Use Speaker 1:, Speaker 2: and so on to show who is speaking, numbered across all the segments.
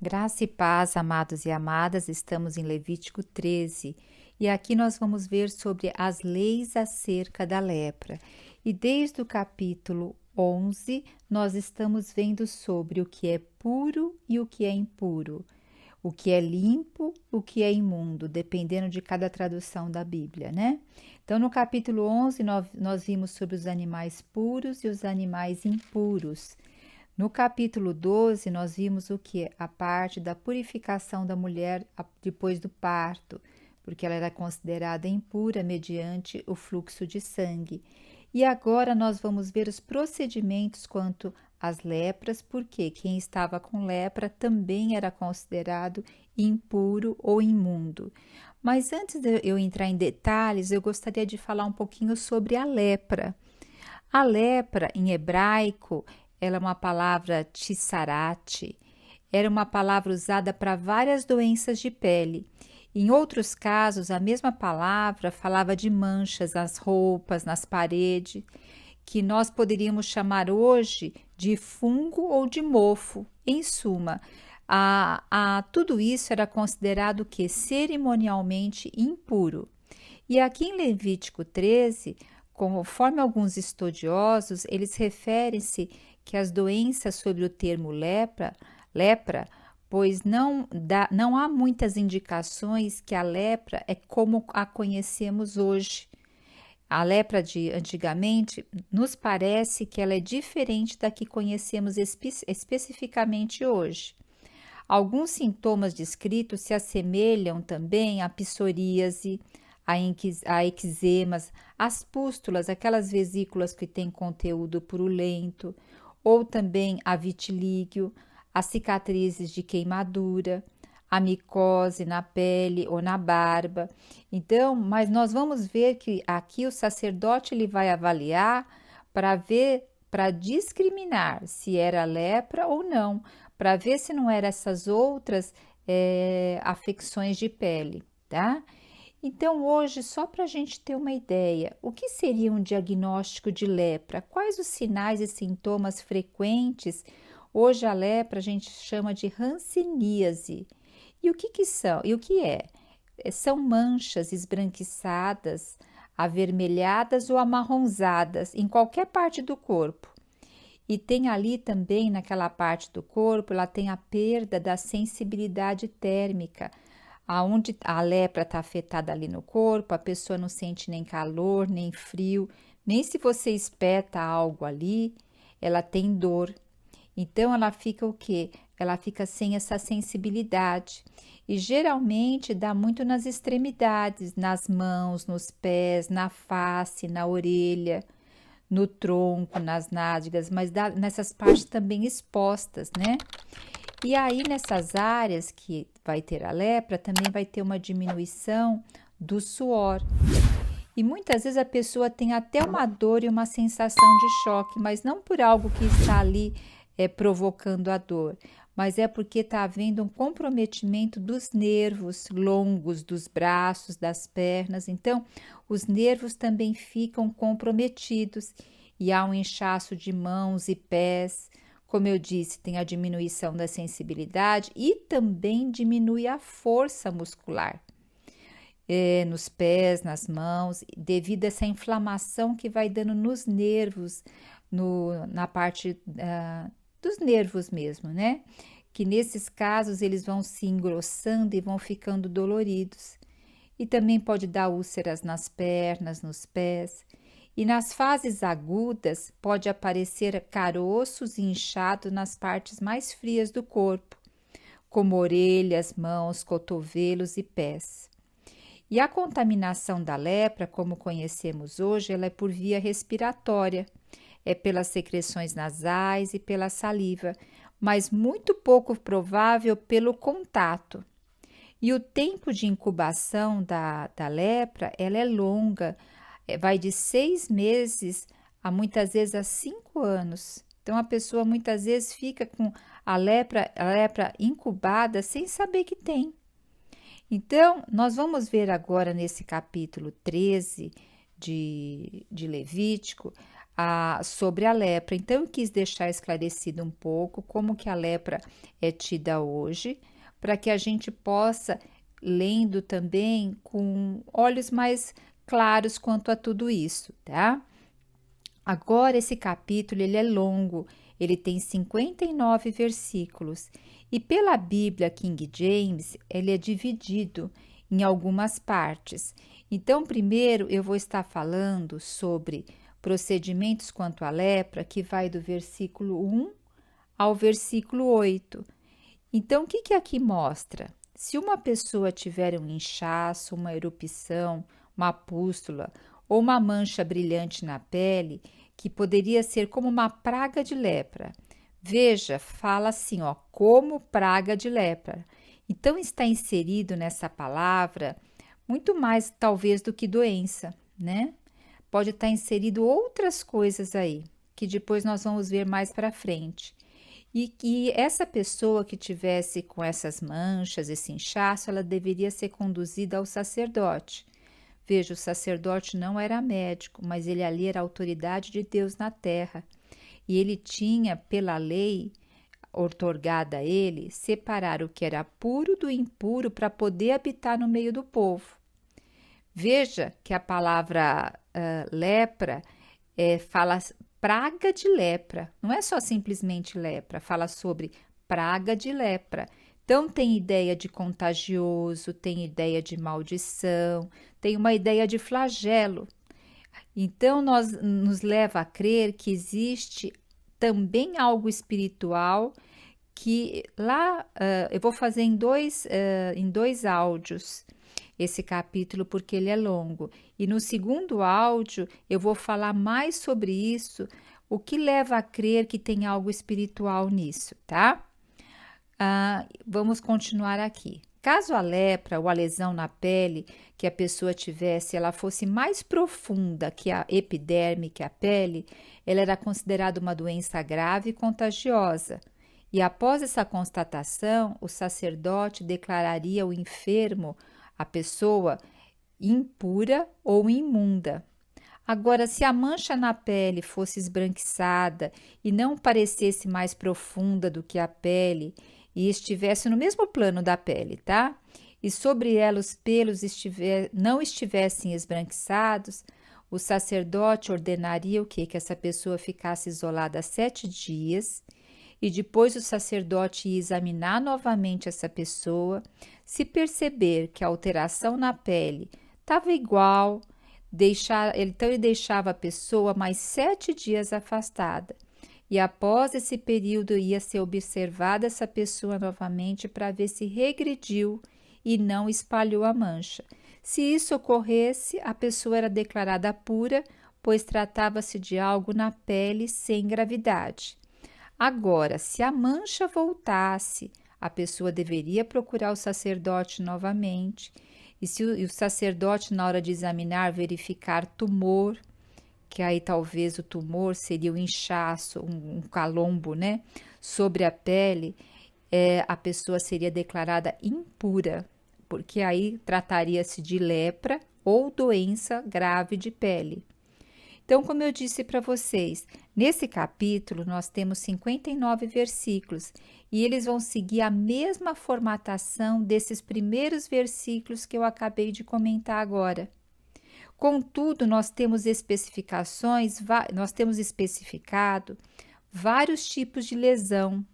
Speaker 1: Graça e paz, amados e amadas, estamos em Levítico 13 e aqui nós vamos ver sobre as leis acerca da lepra. E desde o capítulo 11 nós estamos vendo sobre o que é puro e o que é impuro, o que é limpo, o que é imundo, dependendo de cada tradução da Bíblia, né? Então no capítulo 11 nós vimos sobre os animais puros e os animais impuros. No capítulo 12, nós vimos o que? A parte da purificação da mulher depois do parto, porque ela era considerada impura mediante o fluxo de sangue. E agora nós vamos ver os procedimentos quanto às lepras, porque quem estava com lepra também era considerado impuro ou imundo. Mas antes de eu entrar em detalhes, eu gostaria de falar um pouquinho sobre a lepra. A lepra, em hebraico, ela é uma palavra tissarate, era uma palavra usada para várias doenças de pele. Em outros casos, a mesma palavra falava de manchas nas roupas, nas paredes, que nós poderíamos chamar hoje de fungo ou de mofo. Em suma, tudo isso era considerado que cerimonialmente impuro. E aqui em Levítico 13, conforme alguns estudiosos, eles referem-se que as doenças sobre o termo lepra, pois não há muitas indicações que a lepra é como a conhecemos hoje. A lepra de antigamente nos parece que ela é diferente da que conhecemos especificamente hoje. Alguns sintomas descritos se assemelham também à psoríase, a eczemas, as pústulas, aquelas vesículas que têm conteúdo purulento, ou também a vitilígio, as cicatrizes de queimadura, a micose na pele ou na barba. Então, mas nós vamos ver que aqui o sacerdote ele vai avaliar para discriminar se era lepra ou não, para ver se não eram essas outras afecções de pele, tá? Então, hoje, só para a gente ter uma ideia, o que seria um diagnóstico de lepra? Quais os sinais e sintomas frequentes? Hoje, a lepra a gente chama de hanseníase. E o que são? E o que é? São manchas esbranquiçadas, avermelhadas ou amarronzadas em qualquer parte do corpo. E tem ali também, naquela parte do corpo, ela tem a perda da sensibilidade térmica. Aonde a lepra está afetada ali no corpo, a pessoa não sente nem calor, nem frio, nem se você espeta algo ali, ela tem dor. Então, ela fica o quê? Ela fica sem essa sensibilidade. E geralmente dá muito nas extremidades, nas mãos, nos pés, na face, na orelha, no tronco, nas nádegas, mas nessas partes também expostas, né? E aí, nessas áreas que vai ter a lepra, também vai ter uma diminuição do suor. E muitas vezes a pessoa tem até uma dor e uma sensação de choque, mas não por algo que está ali provocando a dor, mas é porque está havendo um comprometimento dos nervos longos, dos braços, das pernas. Então, os nervos também ficam comprometidos e há um inchaço de mãos e pés. Como eu disse, tem a diminuição da sensibilidade e também diminui a força muscular nos pés, nas mãos, devido a essa inflamação que vai dando nos nervos, na parte dos nervos mesmo, né? Que nesses casos eles vão se engrossando e vão ficando doloridos. E também pode dar úlceras nas pernas, nos pés. E nas fases agudas pode aparecer caroços e inchados nas partes mais frias do corpo, como orelhas, mãos, cotovelos e pés. E a contaminação da lepra, como conhecemos hoje, ela é por via respiratória, é pelas secreções nasais e pela saliva, mas muito pouco provável pelo contato. E o tempo de incubação da lepra, ela é longa, vai de 6 meses a muitas vezes a 5 anos. Então, a pessoa muitas vezes fica com a lepra incubada sem saber que tem. Então, nós vamos ver agora nesse capítulo 13 de Levítico, sobre a lepra. Então, eu quis deixar esclarecido um pouco como que a lepra é tida hoje, para que a gente possa, lendo também com olhos mais claros quanto a tudo isso, tá? Agora, esse capítulo, ele é longo, ele tem 59 versículos, e pela Bíblia King James, ele é dividido em algumas partes. Então, primeiro, eu vou estar falando sobre procedimentos quanto à lepra, que vai do versículo 1 ao versículo 8. Então, o que que aqui mostra? Se uma pessoa tiver um inchaço, uma erupção, uma pústula ou uma mancha brilhante na pele, que poderia ser como uma praga de lepra. Veja, fala assim, ó, como praga de lepra. Então, está inserido nessa palavra muito mais, talvez, do que doença, né? Pode estar inserido outras coisas aí, que depois nós vamos ver mais para frente. E essa pessoa que tivesse com essas manchas, esse inchaço, ela deveria ser conduzida ao sacerdote. Veja, o sacerdote não era médico, mas ele ali era a autoridade de Deus na terra. E ele tinha, pela lei outorgada a ele, separar o que era puro do impuro para poder habitar no meio do povo. Veja que a palavra lepra fala praga de lepra, não é só simplesmente lepra, fala sobre praga de lepra. Então, tem ideia de contagioso, tem ideia de maldição, tem uma ideia de flagelo. Então, nos leva a crer que existe também algo espiritual que lá, eu vou fazer em dois áudios esse capítulo, porque ele é longo. E no segundo áudio, eu vou falar mais sobre isso, o que leva a crer que tem algo espiritual nisso, tá? Vamos continuar aqui. Caso a lepra ou a lesão na pele que a pessoa tivesse, ela fosse mais profunda que a epiderme, que a pele, ela era considerada uma doença grave e contagiosa. E após essa constatação, o sacerdote declararia o enfermo, a pessoa, impura ou imunda. Agora, se a mancha na pele fosse esbranquiçada e não parecesse mais profunda do que a pele e estivesse no mesmo plano da pele, tá? E sobre ela os pelos não estivessem esbranquiçados, o sacerdote ordenaria o quê? Que essa pessoa ficasse isolada 7 dias e depois o sacerdote ia examinar novamente essa pessoa. Se perceber que a alteração na pele estava igual, então ele deixava a pessoa mais 7 dias afastada. E após esse período ia ser observada essa pessoa novamente para ver se regrediu e não espalhou a mancha. Se isso ocorresse, a pessoa era declarada pura, pois tratava-se de algo na pele sem gravidade. Agora, se a mancha voltasse, a pessoa deveria procurar o sacerdote novamente. E se o sacerdote, na hora de examinar, verificar tumor, que aí talvez o tumor seria o inchaço, um calombo, né, sobre a pele, a pessoa seria declarada impura, porque aí trataria-se de lepra ou doença grave de pele. Então, como eu disse para vocês, nesse capítulo nós temos 59 versículos e eles vão seguir a mesma formatação desses primeiros versículos que eu acabei de comentar agora. Contudo, nós temos especificado vários tipos de lesão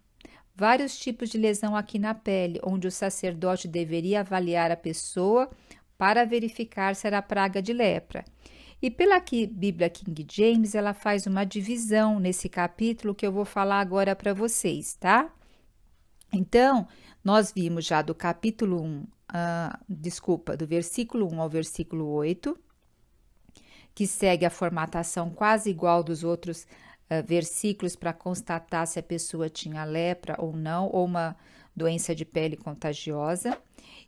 Speaker 1: aqui na pele, onde o sacerdote deveria avaliar a pessoa para verificar se era praga de lepra. E pela Bíblia King James, ela faz uma divisão nesse capítulo que eu vou falar agora para vocês, tá? Então, nós vimos já do capítulo 1, do versículo 1 ao versículo 8, que segue a formatação quase igual dos outros versículos para constatar se a pessoa tinha lepra ou não, ou uma doença de pele contagiosa.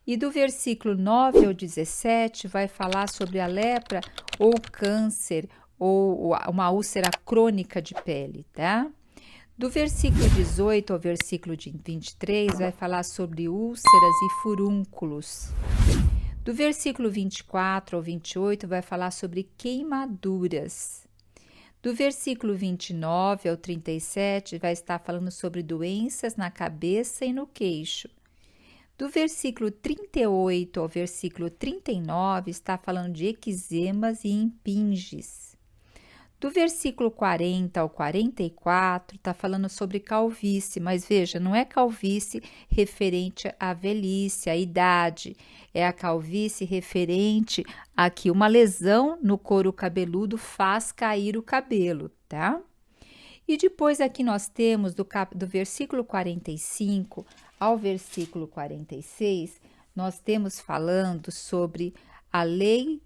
Speaker 1: E do versículo 9 ao 17 vai falar sobre a lepra ou câncer ou uma úlcera crônica de pele, tá? Do versículo 18 ao versículo 23 vai falar sobre úlceras e furúnculos. Do versículo 24 ao 28 vai falar sobre queimaduras. Do versículo 29 ao 37 vai estar falando sobre doenças na cabeça e no queixo. Do versículo 38 ao versículo 39 está falando de eczemas e impinges. Do versículo 40 ao 44 está falando sobre calvície, mas veja, não é calvície referente à velhice, à idade, é a calvície referente a que uma lesão no couro cabeludo faz cair o cabelo, tá? E depois aqui nós temos do versículo 45 ao versículo 46, nós temos falando sobre a lei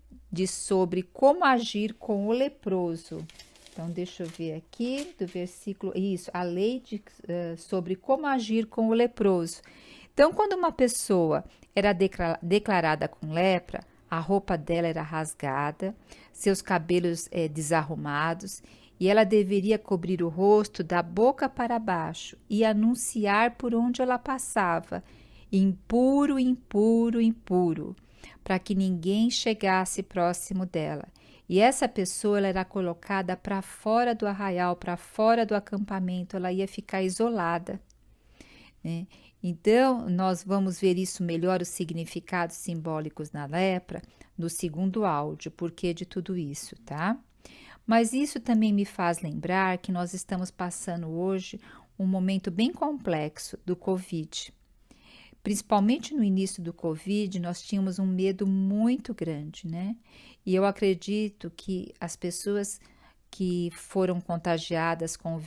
Speaker 1: sobre como agir com o leproso. Então, deixa eu ver aqui do versículo, isso, a lei sobre como agir com o leproso. Então, quando uma pessoa era declarada com lepra, a roupa dela era rasgada, seus cabelos desarrumados, e ela deveria cobrir o rosto da boca para baixo e anunciar por onde ela passava: impuro, impuro, impuro, para que ninguém chegasse próximo dela. E essa pessoa ela era colocada para fora do arraial, para fora do acampamento, ela ia ficar isolada, né? Então, nós vamos ver isso melhor, os significados simbólicos na lepra, no segundo áudio, porquê de tudo isso, tá? Mas isso também me faz lembrar que nós estamos passando hoje um momento bem complexo do Covid. Principalmente no início do Covid, nós tínhamos um medo muito grande, né? E eu acredito que as pessoas que foram contagiadas com o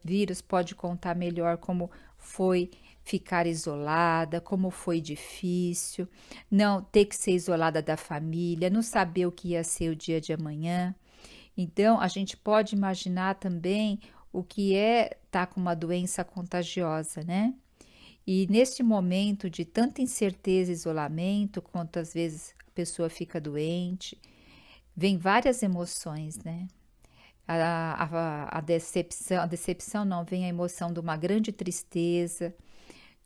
Speaker 1: vírus pode contar melhor como foi ficar isolada, como foi difícil, não ter que ser isolada da família, não saber o que ia ser o dia de amanhã. Então, a gente pode imaginar também o que é estar com uma doença contagiosa, né? E neste momento de tanta incerteza e isolamento, quantas vezes a pessoa fica doente, vem várias emoções, né? A decepção não, vem a emoção de uma grande tristeza,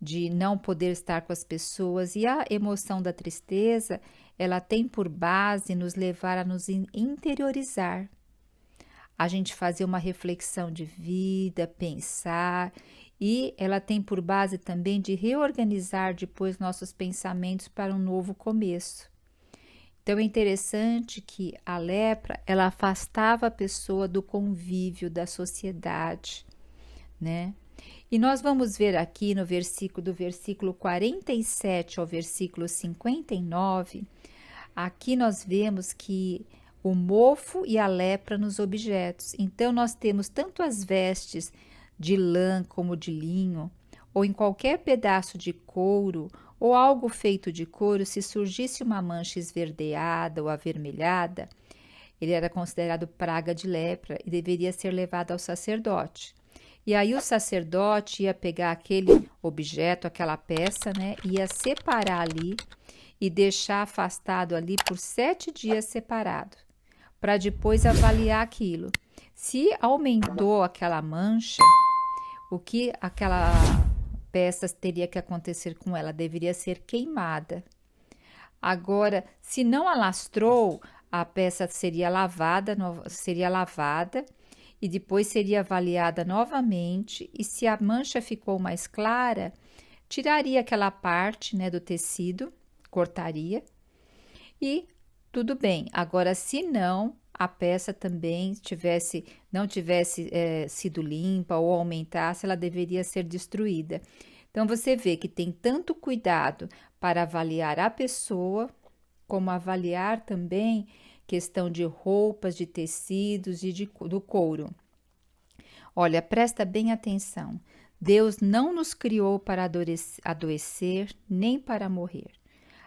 Speaker 1: de não poder estar com as pessoas, e a emoção da tristeza, ela tem por base nos levar a nos interiorizar, a gente fazer uma reflexão de vida, pensar, e ela tem por base também de reorganizar depois nossos pensamentos para um novo começo. Então é interessante que a lepra, ela afastava a pessoa do convívio, da sociedade, né? E nós vamos ver aqui no do versículo 47 ao versículo 59, aqui nós vemos que o mofo e a lepra nos objetos. Então, nós temos tanto as vestes de lã como de linho, ou em qualquer pedaço de couro, ou algo feito de couro, se surgisse uma mancha esverdeada ou avermelhada, ele era considerado praga de lepra e deveria ser levado ao sacerdote. E aí o sacerdote ia pegar aquele objeto, aquela peça, né, ia separar ali e deixar afastado ali por 7 dias separado, para depois avaliar aquilo. Se aumentou aquela mancha, o que aquela peça teria que acontecer com ela? Deveria ser queimada. Agora, se não alastrou, a peça seria lavada e depois seria avaliada novamente, e se a mancha ficou mais clara, tiraria aquela parte, né, do tecido, cortaria e tudo bem. Agora, se não, a peça também não tivesse sido limpa ou aumentasse, ela deveria ser destruída. Então, você vê que tem tanto cuidado para avaliar a pessoa, como avaliar também questão de roupas, de tecidos e do couro. Olha, presta bem atenção. Deus não nos criou para adoecer nem para morrer.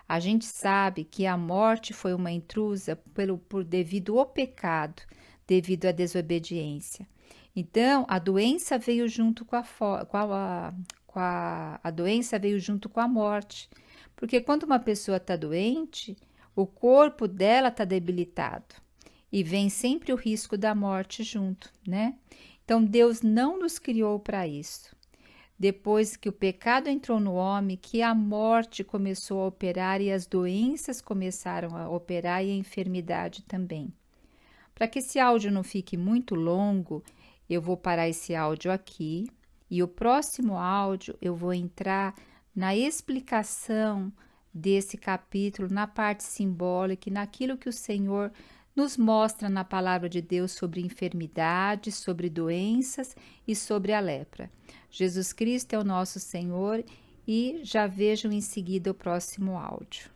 Speaker 1: A gente sabe que a morte foi uma intrusa devido ao pecado, devido à desobediência. Então, a doença veio junto a doença veio junto com a morte. Porque quando uma pessoa está doente, o corpo dela está debilitado e vem sempre o risco da morte junto, né? Então, Deus não nos criou para isso. Depois que o pecado entrou no homem, que a morte começou a operar e as doenças começaram a operar e a enfermidade também. Para que esse áudio não fique muito longo, eu vou parar esse áudio aqui e o próximo áudio eu vou entrar na explicação desse capítulo, na parte simbólica e naquilo que o Senhor nos mostra na palavra de Deus sobre enfermidades, sobre doenças e sobre a lepra. Jesus Cristo é o nosso Senhor e já vejam em seguida o próximo áudio.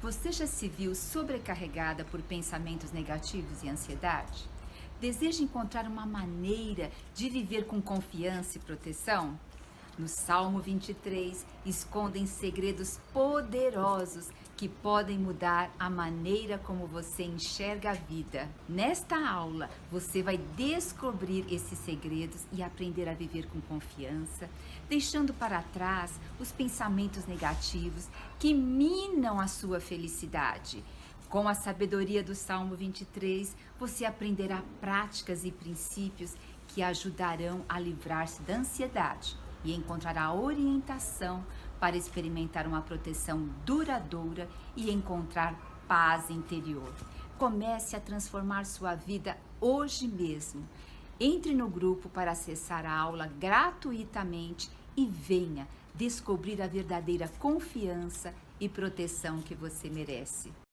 Speaker 2: Você já se viu sobrecarregada por pensamentos negativos e ansiedade? Deseja encontrar uma maneira de viver com confiança e proteção? No Salmo 23, escondem segredos poderosos que podem mudar a maneira como você enxerga a vida. Nesta aula, você vai descobrir esses segredos e aprender a viver com confiança, deixando para trás os pensamentos negativos que minam a sua felicidade. Com a sabedoria do Salmo 23, você aprenderá práticas e princípios que ajudarão a livrar-se da ansiedade e encontrará orientação para experimentar uma proteção duradoura e encontrar paz interior. Comece a transformar sua vida hoje mesmo. Entre no grupo para acessar a aula gratuitamente e venha descobrir a verdadeira confiança e proteção que você merece.